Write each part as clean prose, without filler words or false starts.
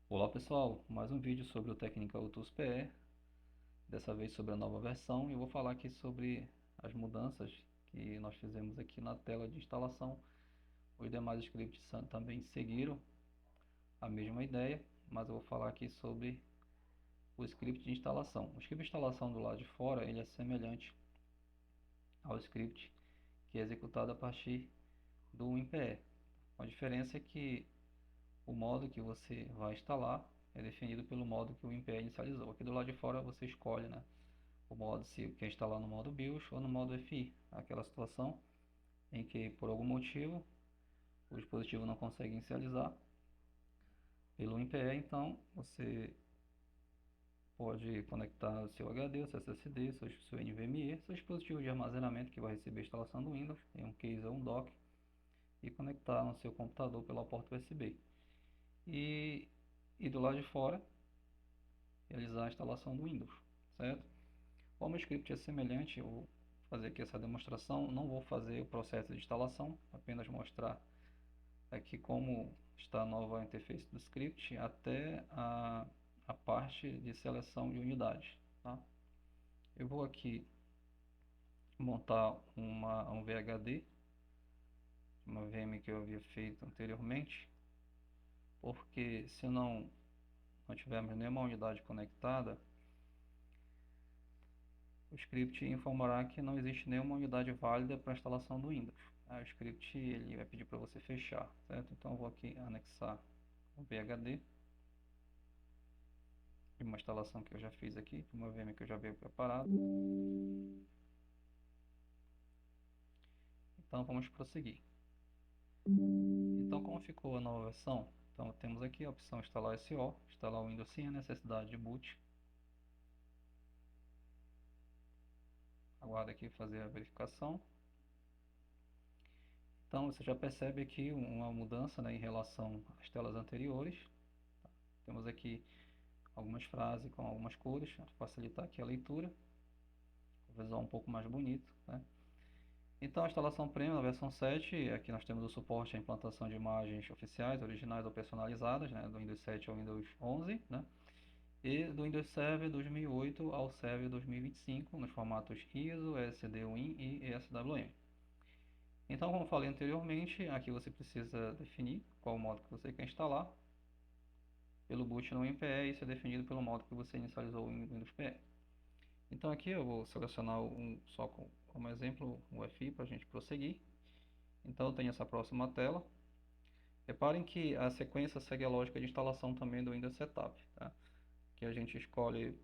Olá pessoal, mais um vídeo sobre o Technical Tools PE, dessa vez sobre a nova versão, e eu vou falar aqui sobre as mudanças que nós fizemos aqui na tela de instalação. Os demais scripts também seguiram a mesma ideia, mas eu vou falar aqui sobre o script de instalação. O script de instalação do lado de fora ele é semelhante ao script que é executado a partir do WinPE. A diferença é que o modo que você vai instalar é definido pelo modo que o WinPE inicializou. Aqui do lado de fora você escolhe, né, o modo se quer instalar no modo BIOS ou no modo FI. Aquela situação em que por algum motivo o dispositivo não consegue inicializar pelo WinPE, então você pode conectar o seu HD, o seu SSD, seu NVMe, seu dispositivo de armazenamento que vai receber a instalação do Windows, em um case ou um dock, e conectar no seu computador pela porta USB. E, e do lado de fora, realizar a instalação do Windows, certo? Como o script é semelhante, eu vou fazer aqui essa demonstração, não vou fazer o processo de instalação, apenas mostrar aqui como está a nova interface do script até a parte de seleção de unidades. Tá? Eu vou aqui montar um VHD, uma VM que eu havia feito anteriormente, porque se não tivermos nenhuma unidade conectada, o script informará que não existe nenhuma unidade válida para a instalação do Windows. O script ele vai pedir para você fechar, certo? Então eu vou aqui anexar o VHD de uma instalação que eu já fiz aqui, de uma VM que eu já veio preparado. Então vamos prosseguir. Então como ficou a nova versão? Então temos aqui a opção instalar SO, instalar o Windows sem a necessidade de boot. Aguarda aqui fazer a verificação. Então você já percebe aqui uma mudança, né, em relação às telas anteriores. Temos aqui algumas frases com algumas cores, para facilitar aqui a leitura, o visual um pouco mais bonito, né? Então a instalação premium na versão 7, aqui nós temos o suporte à implantação de imagens oficiais, originais ou personalizadas, né, do Windows 7 ao Windows 11, né? E do Windows Server 2008 ao Server 2025, nos formatos ISO, SD-WIN e ESWM. Então, como falei anteriormente, aqui você precisa definir qual modo que você quer instalar. Pelo boot no WinPE, isso é definido pelo modo que você inicializou o Windows PE. Então aqui eu vou selecionar só como exemplo o FI para a gente prosseguir. Então eu tenho essa próxima tela. Reparem que a sequência segue a lógica de instalação também do Windows Setup, tá? Que a gente escolhe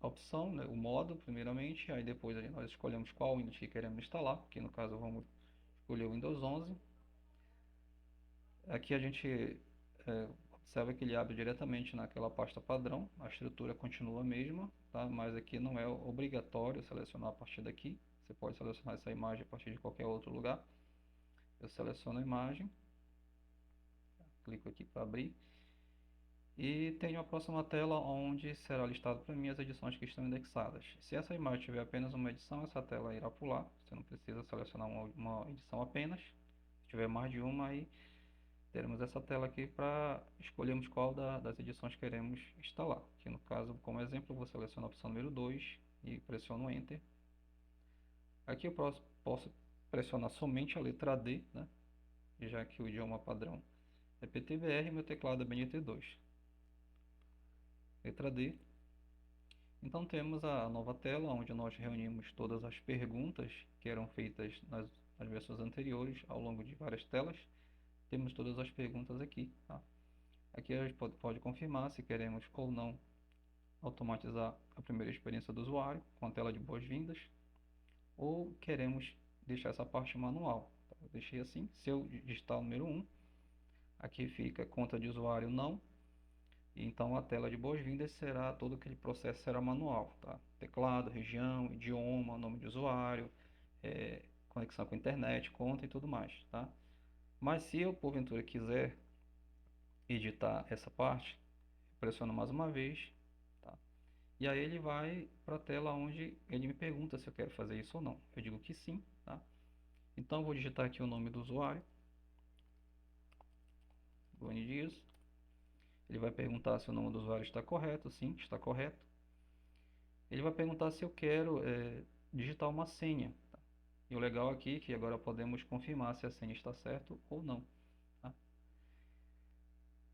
a opção, né, o modo primeiramente, aí depois nós escolhemos qual Windows que queremos instalar, que no caso vamos escolher o Windows 11. Aqui a gente observa que ele abre diretamente naquela pasta padrão, a estrutura continua a mesma, tá? Mas aqui não é obrigatório selecionar a partir daqui, você pode selecionar essa imagem a partir de qualquer outro lugar. Eu seleciono a imagem, clico aqui para abrir, e tenho a próxima tela onde será listado para mim as edições que estão indexadas. Se essa imagem tiver apenas uma edição, essa tela irá pular, você não precisa selecionar uma edição apenas. Se tiver mais de uma, aí teremos essa tela aqui para escolhermos qual das edições queremos instalar. Aqui no caso, como exemplo, eu vou selecionar a opção número 2 e pressiono Enter. Aqui eu posso pressionar somente a letra D, né? Já que o idioma padrão é PTBR e meu teclado é BNT2. Letra D. Então temos a nova tela, onde nós reunimos todas as perguntas que eram feitas nas versões anteriores ao longo de várias telas. Temos todas as perguntas aqui, tá? Aqui a gente pode confirmar se queremos ou não automatizar a primeira experiência do usuário com a tela de boas-vindas ou queremos deixar essa parte manual. Tá? Eu deixei assim, se eu digitar o número 1, aqui fica conta de usuário não, então a tela de boas-vindas será, todo aquele processo será manual, tá? Teclado, região, idioma, nome de usuário, conexão com a internet, conta e tudo mais, tá? Mas se eu porventura quiser editar essa parte, pressiono mais uma vez, tá? E aí ele vai para a tela onde ele me pergunta se eu quero fazer isso ou não. Eu digo que sim, tá? Então eu vou digitar aqui o nome do usuário, vou N Dias. Ele vai perguntar se o nome do usuário está correto. Sim, está correto. Ele vai perguntar se eu quero digitar uma senha. Tá? E o legal aqui é que agora podemos confirmar se a senha está certa ou não. Tá?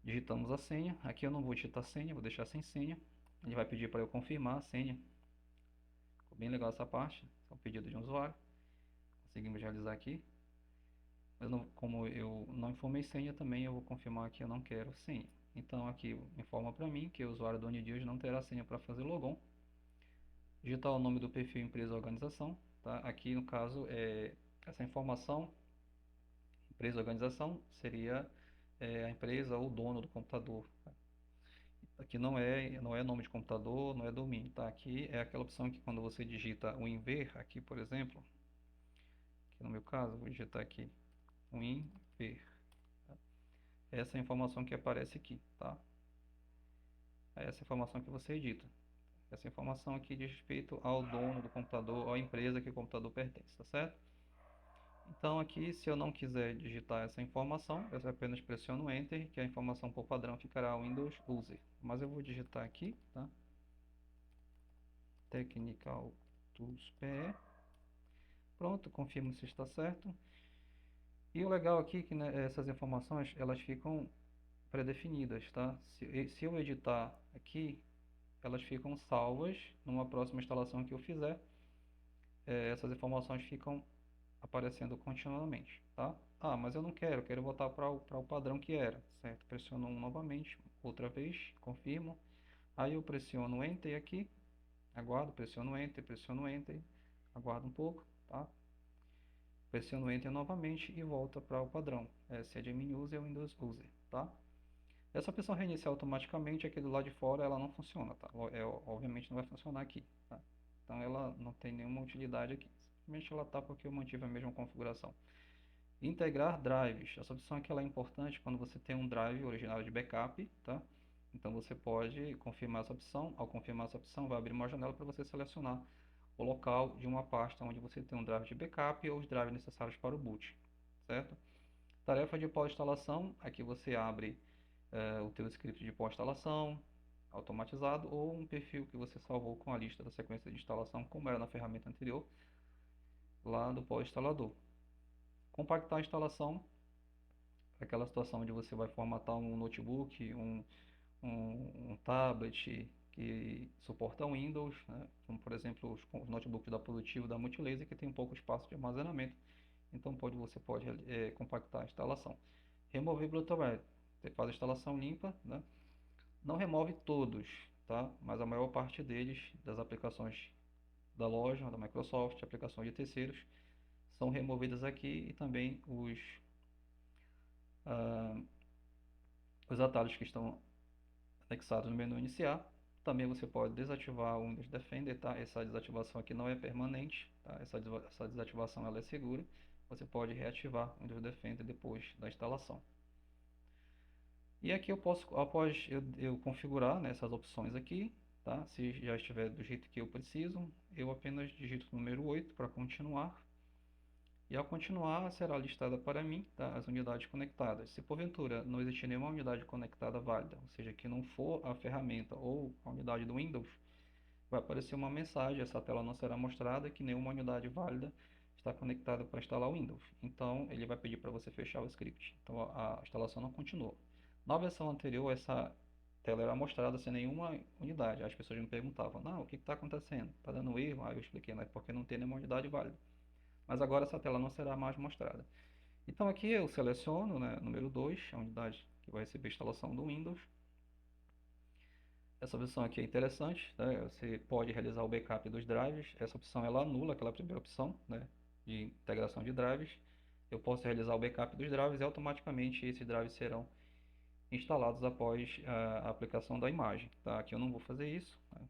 Digitamos a senha. Aqui eu não vou digitar senha, vou deixar sem senha. Ele vai pedir para eu confirmar a senha. Ficou bem legal essa parte. É um pedido de um usuário. Conseguimos realizar aqui. Mas como eu não informei senha, também eu vou confirmar que eu não quero senha. Então aqui informa para mim que o usuário do OneDeals não terá senha para fazer logon. Digitar o nome do perfil empresa ou organização. Tá? Aqui no caso, essa informação, empresa ou organização, seria a empresa ou o dono do computador. Tá? Aqui não é nome de computador, não é domínio. Tá? Aqui é aquela opção que quando você digita o WinVer, aqui por exemplo, aqui no meu caso, vou digitar aqui WinVer. Essa é a informação que aparece aqui, tá? É essa informação que você edita. Essa informação aqui diz respeito ao dono do computador, ou à empresa que o computador pertence, tá certo? Então aqui, se eu não quiser digitar essa informação, eu apenas pressiono Enter, que a informação por padrão ficará Windows User. Mas eu vou digitar aqui, tá? Technical Tools PE. Pronto, confirmo se está certo. E o legal aqui é que, né, essas informações, elas ficam pré-definidas, tá? Se eu editar aqui, elas ficam salvas numa próxima instalação que eu fizer. Essas informações ficam aparecendo continuamente, tá? Ah, mas eu não quero voltar para o padrão que era, certo? Pressiono novamente, outra vez, confirmo. Aí eu pressiono Enter aqui, aguardo, pressiono Enter, aguardo um pouco, tá? Pressiono Enter novamente e volta para o padrão. Se é Admin User ou Windows User, tá? Essa opção reiniciar automaticamente aqui do lado de fora, ela não funciona, tá? Obviamente não vai funcionar aqui, tá? Então ela não tem nenhuma utilidade aqui. Simplesmente ela tá porque eu mantive a mesma configuração. Integrar drives. Essa opção aqui ela é importante quando você tem um drive original de backup, tá? Então você pode confirmar essa opção. Ao confirmar essa opção, vai abrir uma janela para você selecionar o local de uma pasta onde você tem um drive de backup ou os drives necessários para o boot, certo? Tarefa de pós-instalação. Aqui você abre o teu script de pós-instalação automatizado ou um perfil que você salvou com a lista da sequência de instalação, como era na ferramenta anterior, lá do pós-instalador. Compactar a instalação, aquela situação onde você vai formatar um notebook, um tablet que suporta Windows, né? Como por exemplo os notebooks da Produtivo, da Multilaser, que tem um pouco espaço de armazenamento, então você pode compactar a instalação. Remover bloatware, você faz a instalação limpa, né? Não remove todos, tá? Mas a maior parte deles, das aplicações da loja, da Microsoft, aplicações de terceiros, são removidas aqui e também ah, os atalhos que estão anexados no menu iniciar. Também você pode desativar o Windows Defender, tá? Essa desativação aqui não é permanente, tá? Essa desativação ela é segura. Você pode reativar o Windows Defender depois da instalação. E aqui eu posso, após eu configurar, né, essas opções aqui, tá? Se já estiver do jeito que eu preciso, eu apenas digito o número 8 para continuar. E ao continuar, será listada para mim, tá, as unidades conectadas. Se porventura não existir nenhuma unidade conectada válida, ou seja, que não for a ferramenta ou a unidade do Windows, vai aparecer uma mensagem, essa tela não será mostrada, que nenhuma unidade válida está conectada para instalar o Windows. Então, ele vai pedir para você fechar o script. Então, a instalação não continua. Na versão anterior, essa tela era mostrada sem nenhuma unidade. As pessoas me perguntavam, não, o que está acontecendo? Está dando erro? Aí eu expliquei, né, porque não tem nenhuma unidade válida. Mas agora essa tela não será mais mostrada. Então aqui eu seleciono, né, número 2, a unidade que vai receber a instalação do Windows. Essa opção aqui é interessante, né? Você pode realizar o backup dos drives. Essa opção ela anula aquela primeira opção, né, de integração de drives. Eu posso realizar o backup dos drives e automaticamente esses drives serão instalados após a aplicação da imagem. Tá? Aqui eu não vou fazer isso. Né?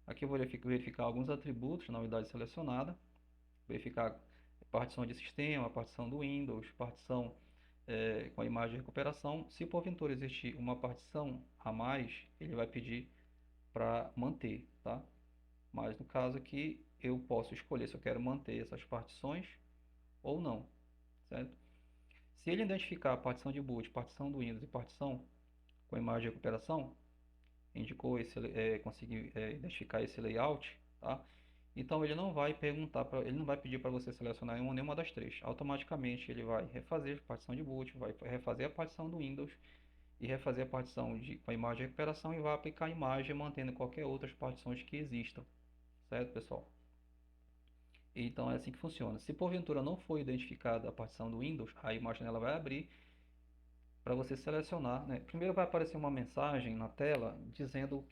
Aqui eu vou verificar alguns atributos na unidade selecionada. Verificar partição de sistema, partição do Windows, partição com a imagem de recuperação. Se porventura existir uma partição a mais, ele vai pedir para manter, tá? Mas no caso aqui, eu posso escolher se eu quero manter essas partições ou não, certo? Se ele identificar a partição de boot, partição do Windows e partição com a imagem de recuperação, indicou esse, conseguiu identificar esse layout, tá? Então ele não vai perguntar ele não vai pedir para você selecionar nenhuma das três. Automaticamente ele vai refazer a partição de boot, vai refazer a partição do Windows e refazer a partição com a imagem de recuperação e vai aplicar a imagem mantendo qualquer outras partições que existam, certo, pessoal? Então é assim que funciona. Se porventura não for identificada a partição do Windows, a imagem ela vai abrir para você selecionar, né? Primeiro vai aparecer uma mensagem na tela dizendo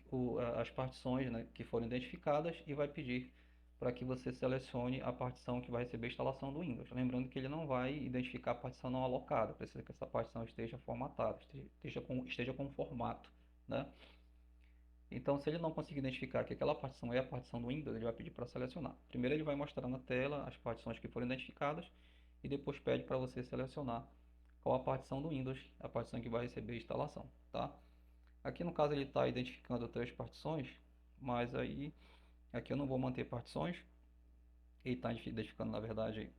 as partições, né, que foram identificadas e vai pedir para que você selecione a partição que vai receber a instalação do Windows. Lembrando que ele não vai identificar a partição não alocada, precisa que essa partição esteja formatada, esteja com formato, né? Então, se ele não conseguir identificar que aquela partição é a partição do Windows, ele vai pedir para selecionar. Primeiro ele vai mostrar na tela as partições que foram identificadas e depois pede para você selecionar qual a partição do Windows, a partição que vai receber a instalação, tá? Aqui no caso ele está identificando três partições, mas aí aqui eu não vou manter partições. Ele está identificando na verdade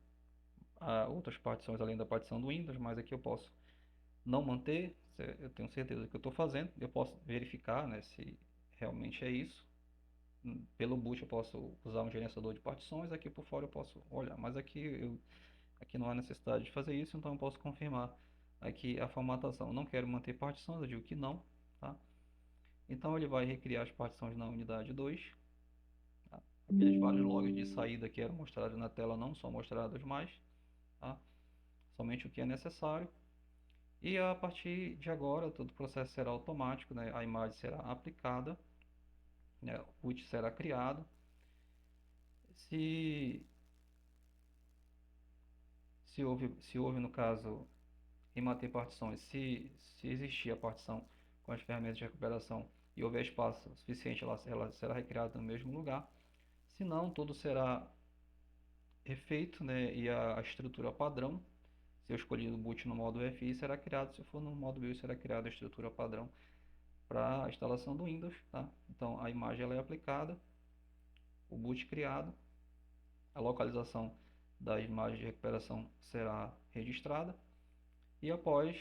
outras partições além da partição do Windows, mas aqui eu posso não manter. Eu tenho certeza que eu estou fazendo. Eu posso verificar, né, se realmente é isso. Pelo boot eu posso usar um gerenciador de partições, aqui por fora eu posso olhar, mas aqui não há necessidade de fazer isso, então eu posso confirmar aqui a formatação. Não quero manter partições, eu digo que não, tá? Então ele vai recriar as partições na unidade 2, tá? Aqueles vários logs de saída que eram mostrados na tela não são mostrados mais, tá? Somente o que é necessário. E a partir de agora todo o processo será automático, né? A imagem será aplicada, né? O boot será criado. Se se houve no caso em manter partições, se existir a partição com as ferramentas de recuperação e houver espaço suficiente, ela será recriada no mesmo lugar. Se não, tudo será refeito, né, e a estrutura padrão, se eu escolher o boot no modo FI, será criado, se for no modo BIOS, será criada a estrutura padrão para a instalação do Windows, tá? Então a imagem ela é aplicada, o boot criado, a localização das imagens de recuperação será registrada. E após,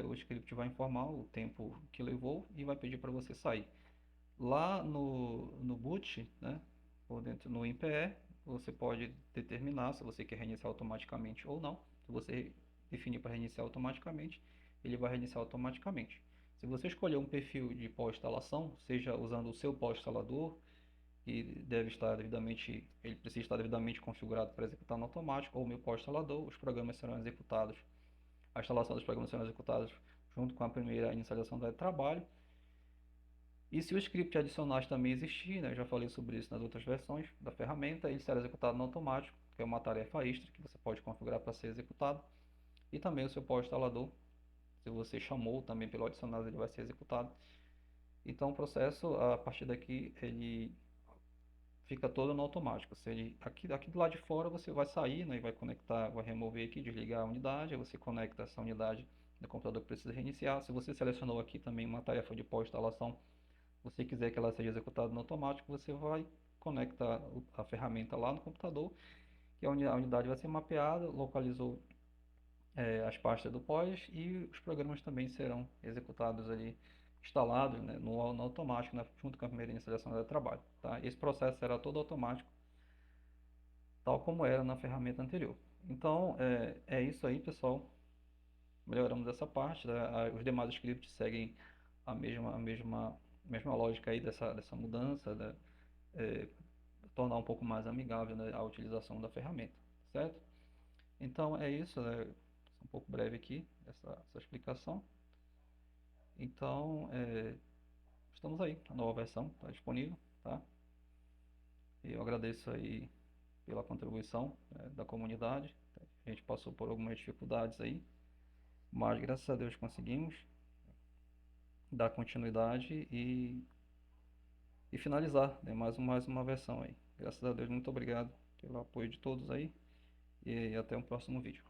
o script vai informar o tempo que levou e vai pedir para você sair. Lá no boot, né, ou dentro no INPE, você pode determinar se você quer reiniciar automaticamente ou não. Se você definir para reiniciar automaticamente, ele vai reiniciar automaticamente. Se você escolher um perfil de pós-instalação, seja usando o seu pós-instalador, que ele precisa estar devidamente configurado para executar no automático, ou o meu pós-instalador, os programas serão executados, a instalação dos programas serão executados junto com a primeira inicialização do trabalho. E se o script adicionais também existir, né, eu já falei sobre isso nas outras versões da ferramenta, ele será executado no automático, que é uma tarefa extra que você pode configurar para ser executado. E também o seu pós-instalador, se você chamou também pelo adicionais, ele vai ser executado. Então o processo, a partir daqui, ele fica todo no automático. Se ele, aqui do lado de fora você vai sair, né, e vai conectar, vai remover aqui, desligar a unidade, aí você conecta essa unidade do computador que precisa reiniciar. Se você selecionou aqui também uma tarefa de pós-instalação, você quiser que ela seja executada no automático, você vai conectar a ferramenta lá no computador, que a unidade vai ser mapeada, localizou as pastas do pós e os programas também serão executados ali, instalados, né, no automático, né, junto com a primeira inicialização do trabalho. Tá? Esse processo será todo automático, tal como era na ferramenta anterior. Então, é isso aí, pessoal. Melhoramos essa parte, né? Os demais scripts seguem a mesma lógica aí dessa mudança, né? É, tornar um pouco mais amigável, né, a utilização da ferramenta, certo? Então é isso, né? Um pouco breve aqui essa explicação. Então, estamos aí, a nova versão está disponível, tá? E eu agradeço aí pela contribuição, da comunidade. A gente passou por algumas dificuldades aí, mas graças a Deus conseguimos dar continuidade e finalizar, né, mais uma versão aí. Graças a Deus, muito obrigado pelo apoio de todos aí e até um próximo vídeo.